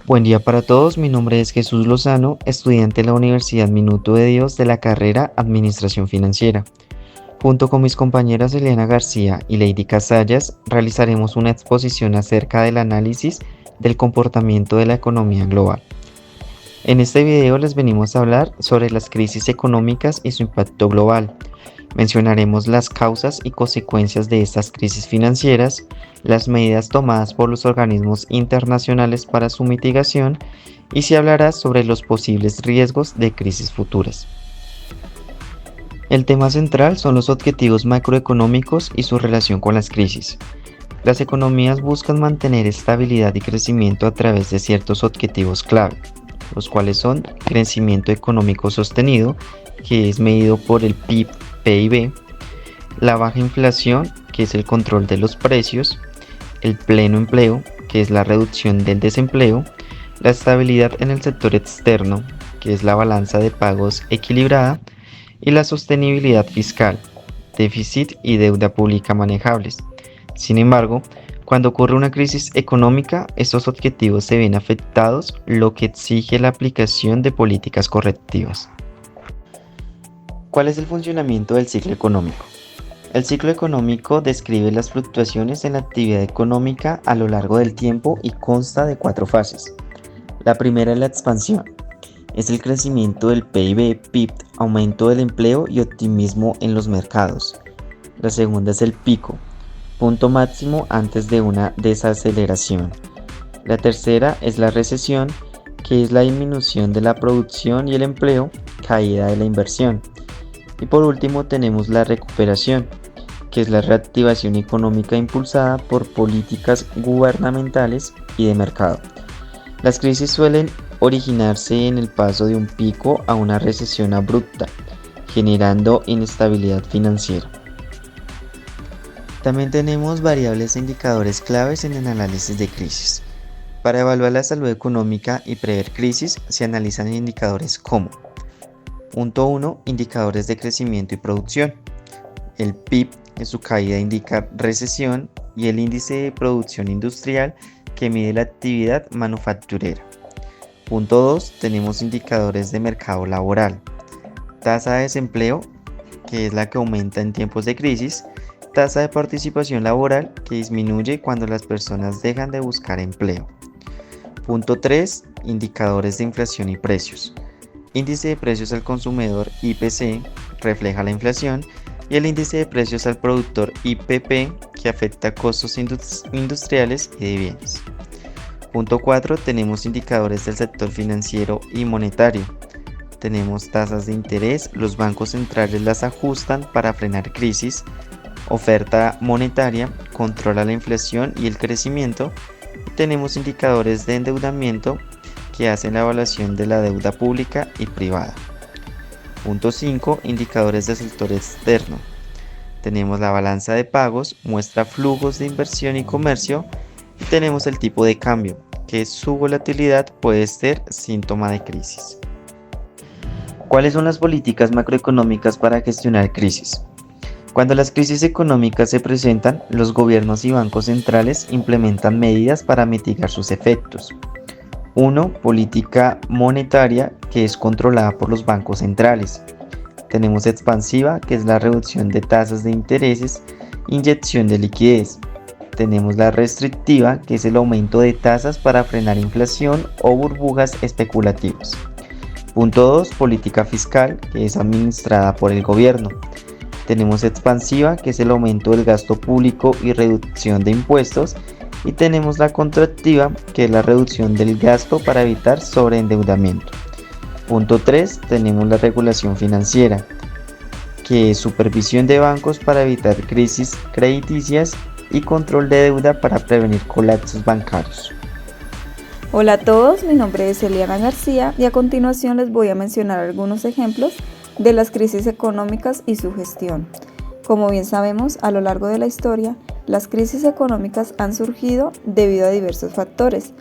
Buen día para todos, mi nombre es Jesús Lozano, estudiante de la Universidad Minuto de Dios de la carrera Administración Financiera. Junto con mis compañeras Eliana García y Lady Casallas, realizaremos una exposición acerca del análisis del comportamiento de la economía global. En este video les venimos a hablar sobre las crisis económicas y su impacto global. Mencionaremos las causas y consecuencias de estas crisis financieras, las medidas tomadas por los organismos internacionales para su mitigación y se hablará sobre los posibles riesgos de crisis futuras. El tema central son los objetivos macroeconómicos y su relación con las crisis. Las economías buscan mantener estabilidad y crecimiento a través de ciertos objetivos clave, los cuales son crecimiento económico sostenido, que es medido por el PIB, la baja inflación, que es el control de los precios, el pleno empleo, que es la reducción del desempleo, la estabilidad en el sector externo, que es la balanza de pagos equilibrada, y la sostenibilidad fiscal, déficit y deuda pública manejables. Sin embargo, cuando ocurre una crisis económica, estos objetivos se ven afectados, lo que exige la aplicación de políticas correctivas. ¿Cuál es el funcionamiento del ciclo económico? El ciclo económico describe las fluctuaciones en la actividad económica a lo largo del tiempo y consta de 4 fases. La primera es la expansión. Es el crecimiento del PIB, aumento del empleo y optimismo en los mercados. La segunda es el pico, punto máximo antes de una desaceleración. La tercera es la recesión, que es la disminución de la producción y el empleo, caída de la inversión. Y por último tenemos la recuperación, que es la reactivación económica impulsada por políticas gubernamentales y de mercado. Las crisis suelen originarse en el paso de un pico a una recesión abrupta, generando inestabilidad financiera. También tenemos variables e indicadores claves en el análisis de crisis. Para evaluar la salud económica y prever crisis, se analizan indicadores como: Punto 1. Indicadores de crecimiento y producción. El PIB en su caída indica recesión y el índice de producción industrial, que mide la actividad manufacturera. Punto 2. Tenemos indicadores de mercado laboral. Tasa de desempleo, que es la que aumenta en tiempos de crisis. Tasa de participación laboral, que disminuye cuando las personas dejan de buscar empleo. Punto 3. Indicadores de inflación y precios. Índice de precios al consumidor IPC refleja la inflación y el índice de precios al productor IPP, que afecta costos industriales y de bienes. Punto 4. Tenemos indicadores del sector financiero y monetario. Tenemos tasas de interés, los bancos centrales las ajustan para frenar crisis. Oferta monetaria controla la inflación y el crecimiento. Tenemos indicadores de endeudamiento, que hacen la evaluación de la deuda pública y privada. Punto 5. Indicadores del sector externo. Tenemos la balanza de pagos, muestra flujos de inversión y comercio, y tenemos el tipo de cambio, que su volatilidad puede ser síntoma de crisis. ¿Cuáles son las políticas macroeconómicas para gestionar crisis? Cuando las crisis económicas se presentan, los gobiernos y bancos centrales implementan medidas para mitigar sus efectos. 1. Política monetaria, que es controlada por los bancos centrales. Tenemos expansiva, que es la reducción de tasas de intereses, inyección de liquidez. Tenemos la restrictiva, que es el aumento de tasas para frenar inflación o burbujas especulativas. Punto 2. Política fiscal, que es administrada por el gobierno. Tenemos expansiva, que es el aumento del gasto público y reducción de impuestos. Y tenemos la contractiva, que es la reducción del gasto para evitar sobreendeudamiento. Punto 3. Tenemos la regulación financiera, que es supervisión de bancos para evitar crisis crediticias y control de deuda para prevenir colapsos bancarios. Hola a todos, mi nombre es Eliana García y a continuación les voy a mencionar algunos ejemplos de las crisis económicas y su gestión. Como bien sabemos, a lo largo de la historia, las crisis económicas han surgido debido a diversos factores,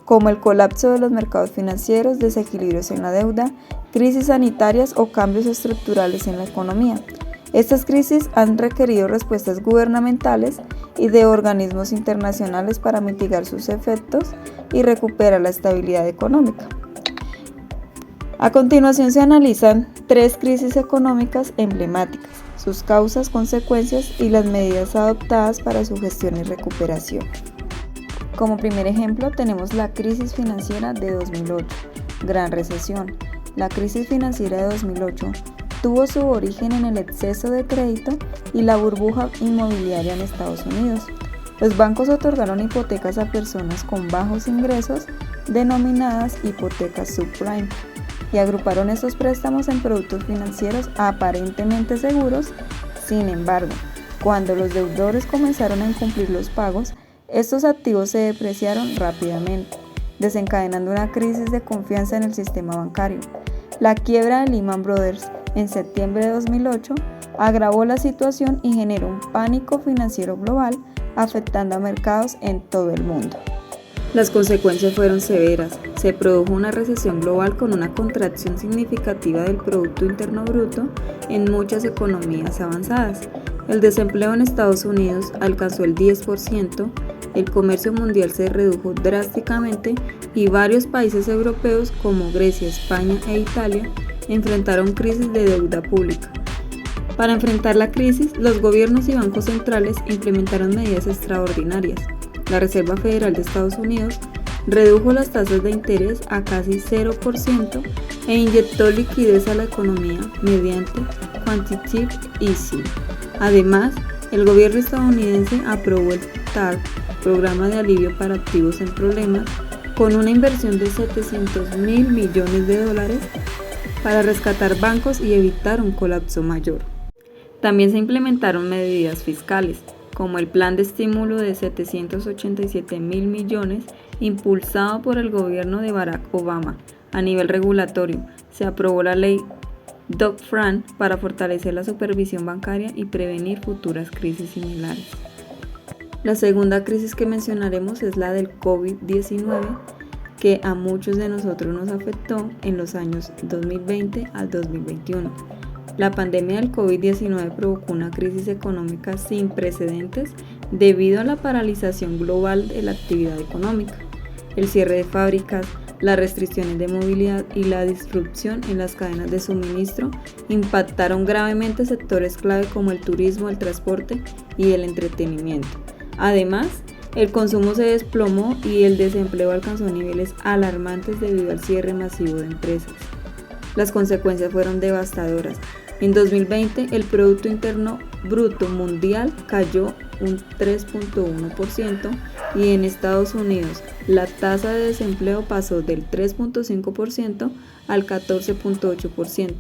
como el colapso de los mercados financieros, desequilibrios en la deuda, crisis sanitarias o cambios estructurales en la economía. Estas crisis han requerido respuestas gubernamentales y de organismos internacionales para mitigar sus efectos y recuperar la estabilidad económica. A continuación se analizan 3 crisis económicas emblemáticas, sus causas, consecuencias y las medidas adoptadas para su gestión y recuperación. Como primer ejemplo tenemos la crisis financiera de 2008, Gran Recesión. La crisis financiera de 2008 tuvo su origen en el exceso de crédito y la burbuja inmobiliaria en Estados Unidos. Los bancos otorgaron hipotecas a personas con bajos ingresos, denominadas hipotecas subprime, y agruparon estos préstamos en productos financieros aparentemente seguros. Sin embargo, cuando los deudores comenzaron a incumplir los pagos, estos activos se depreciaron rápidamente, desencadenando una crisis de confianza en el sistema bancario. La quiebra de Lehman Brothers en septiembre de 2008 agravó la situación y generó un pánico financiero global, afectando a mercados en todo el mundo. Las consecuencias fueron severas. Se produjo una recesión global con una contracción significativa del Producto Interno Bruto en muchas economías avanzadas. El desempleo en Estados Unidos alcanzó el 10%, el comercio mundial se redujo drásticamente y varios países europeos como Grecia, España e Italia enfrentaron crisis de deuda pública. Para enfrentar la crisis, los gobiernos y bancos centrales implementaron medidas extraordinarias. La Reserva Federal de Estados Unidos redujo las tasas de interés a casi 0% e inyectó liquidez a la economía mediante Quantitative Easing. Además, el gobierno estadounidense aprobó el TARP, Programa de Alivio para Activos en Problemas, con una inversión de $700 mil millones para rescatar bancos y evitar un colapso mayor. También se implementaron medidas fiscales, como el Plan de Estímulo de $787 mil millones impulsado por el gobierno de Barack Obama. A nivel regulatorio, se aprobó la ley Dodd-Frank para fortalecer la supervisión bancaria y prevenir futuras crisis similares. La segunda crisis que mencionaremos es la del COVID-19, que a muchos de nosotros nos afectó en los años 2020 al 2021. La pandemia del COVID-19 provocó una crisis económica sin precedentes debido a la paralización global de la actividad económica, el cierre de fábricas, las restricciones de movilidad y la disrupción en las cadenas de suministro impactaron gravemente sectores clave como el turismo, el transporte y el entretenimiento. Además, el consumo se desplomó y el desempleo alcanzó niveles alarmantes debido al cierre masivo de empresas. Las consecuencias fueron devastadoras. En 2020, el Producto Interno Bruto Mundial cayó un 3.1% y en Estados Unidos la tasa de desempleo pasó del 3.5% al 14.8%.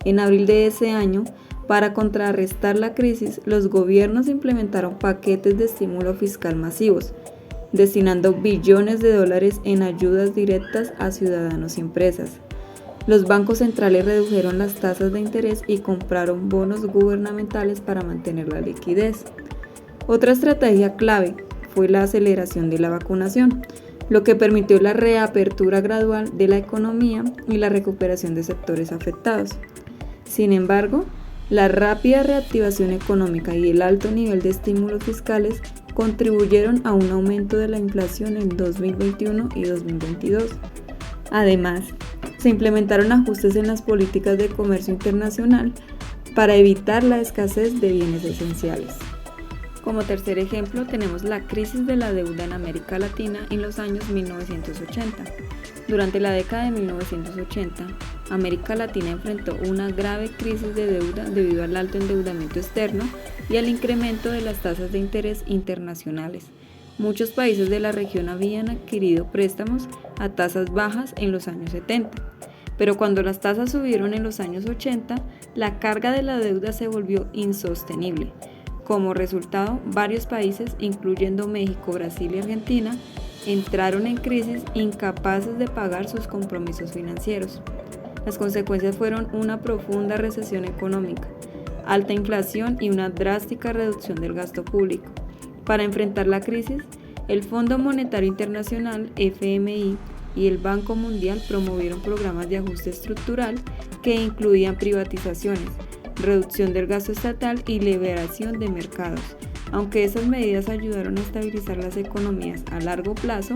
En abril de ese año, para contrarrestar la crisis, los gobiernos implementaron paquetes de estímulo fiscal masivos, destinando billones de dólares en ayudas directas a ciudadanos y empresas. Los bancos centrales redujeron las tasas de interés y compraron bonos gubernamentales para mantener la liquidez. Otra estrategia clave fue la aceleración de la vacunación, lo que permitió la reapertura gradual de la economía y la recuperación de sectores afectados. Sin embargo, la rápida reactivación económica y el alto nivel de estímulos fiscales contribuyeron a un aumento de la inflación en 2021 y 2022. Además, se implementaron ajustes en las políticas de comercio internacional para evitar la escasez de bienes esenciales. Como tercer ejemplo, tenemos la crisis de la deuda en América Latina en los años 1980. Durante la década de 1980, América Latina enfrentó una grave crisis de deuda debido al alto endeudamiento externo y al incremento de las tasas de interés internacionales. Muchos países de la región habían adquirido préstamos a tasas bajas en los años 70, pero cuando las tasas subieron en los años 80, la carga de la deuda se volvió insostenible. Como resultado, varios países, incluyendo México, Brasil y Argentina, entraron en crisis incapaces de pagar sus compromisos financieros. Las consecuencias fueron una profunda recesión económica, alta inflación y una drástica reducción del gasto público. Para enfrentar la crisis, el Fondo Monetario Internacional, FMI, y el Banco Mundial promovieron programas de ajuste estructural que incluían privatizaciones, reducción del gasto estatal y liberación de mercados. Aunque esas medidas ayudaron a estabilizar las economías a largo plazo,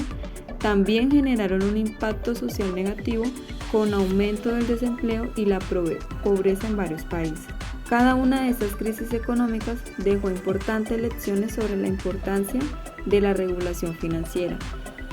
también generaron un impacto social negativo con aumento del desempleo y la pobreza en varios países. Cada una de estas crisis económicas dejó importantes lecciones sobre la importancia de la regulación financiera,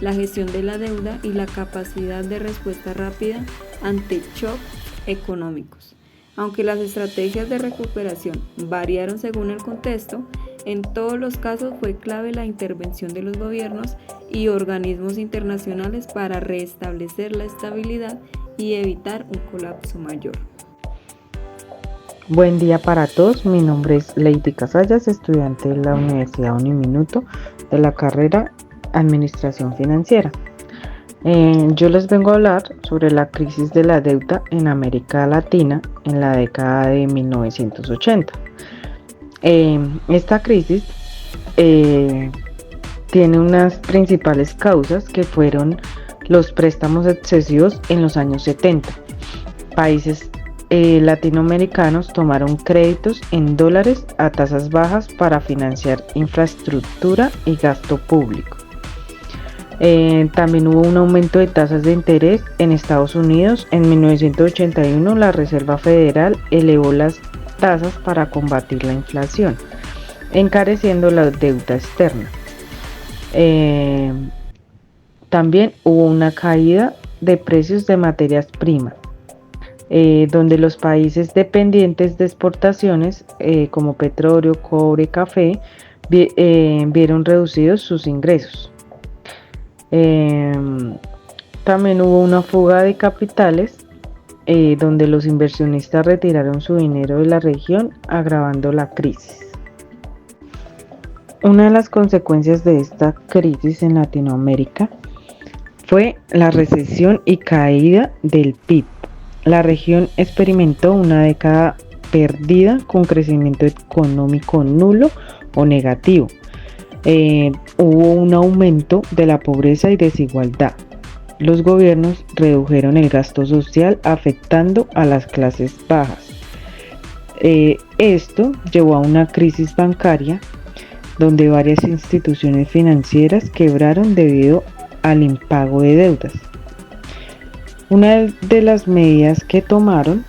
la gestión de la deuda y la capacidad de respuesta rápida ante shocks económicos. Aunque las estrategias de recuperación variaron según el contexto, en todos los casos fue clave la intervención de los gobiernos y organismos internacionales para restablecer la estabilidad y evitar un colapso mayor. Buen día para todos, mi nombre es Lady Casallas, estudiante de la Universidad Uniminuto de la carrera Administración Financiera. Yo les vengo a hablar sobre la crisis de la deuda en América Latina en la década de 1980. Esta crisis tiene unas principales causas que fueron los préstamos excesivos en los años 70. Países latinoamericanos tomaron créditos en dólares a tasas bajas para financiar infraestructura y gasto público. También hubo un aumento de tasas de interés en Estados Unidos. En 1981 la Reserva Federal elevó las tasas para combatir la inflación, encareciendo la deuda externa. También hubo una caída de precios de materias primas, donde los países dependientes de exportaciones como petróleo, cobre, café, vieron reducidos sus ingresos. También hubo una fuga de capitales, donde los inversionistas retiraron su dinero de la región, agravando la crisis. Una de las consecuencias de esta crisis en Latinoamérica fue la recesión y caída del PIB. La región experimentó una década perdida con crecimiento económico nulo o negativo. Hubo un aumento de la pobreza y desigualdad. Los gobiernos redujeron el gasto social afectando a las clases bajas. Esto llevó a una crisis bancaria donde varias instituciones financieras quebraron debido al impago de deudas. Una de las medidas que tomaron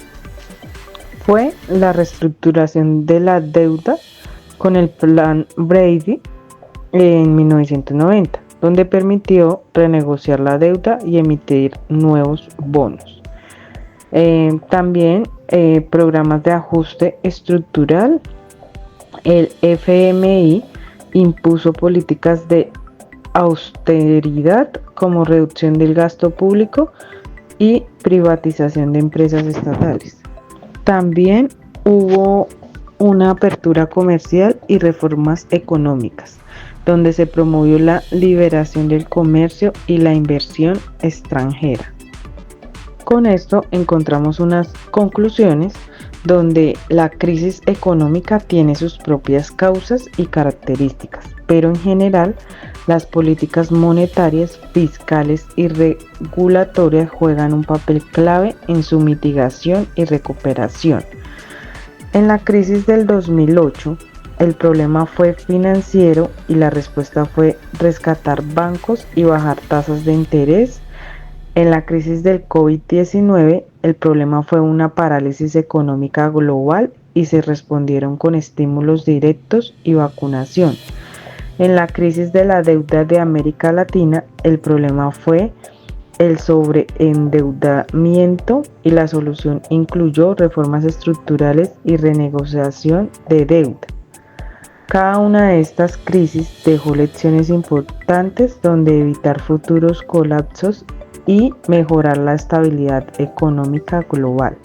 fue la reestructuración de la deuda con el Plan Brady en 1990, donde permitió renegociar la deuda y emitir nuevos bonos. También programas de ajuste estructural. El FMI impuso políticas de austeridad como reducción del gasto público y privatización de empresas estatales. También hubo una apertura comercial y reformas económicas, donde se promovió la liberación del comercio y la inversión extranjera. Con esto encontramos unas conclusiones donde la crisis económica tiene sus propias causas y características, pero en general las políticas monetarias, fiscales y regulatorias juegan un papel clave en su mitigación y recuperación. En la crisis del 2008, el problema fue financiero y la respuesta fue rescatar bancos y bajar tasas de interés. En la crisis del COVID-19, el problema fue una parálisis económica global y se respondieron con estímulos directos y vacunación. En la crisis de la deuda de América Latina, el problema fue el sobreendeudamiento y la solución incluyó reformas estructurales y renegociación de deuda. Cada una de estas crisis dejó lecciones importantes donde evitar futuros colapsos y mejorar la estabilidad económica global.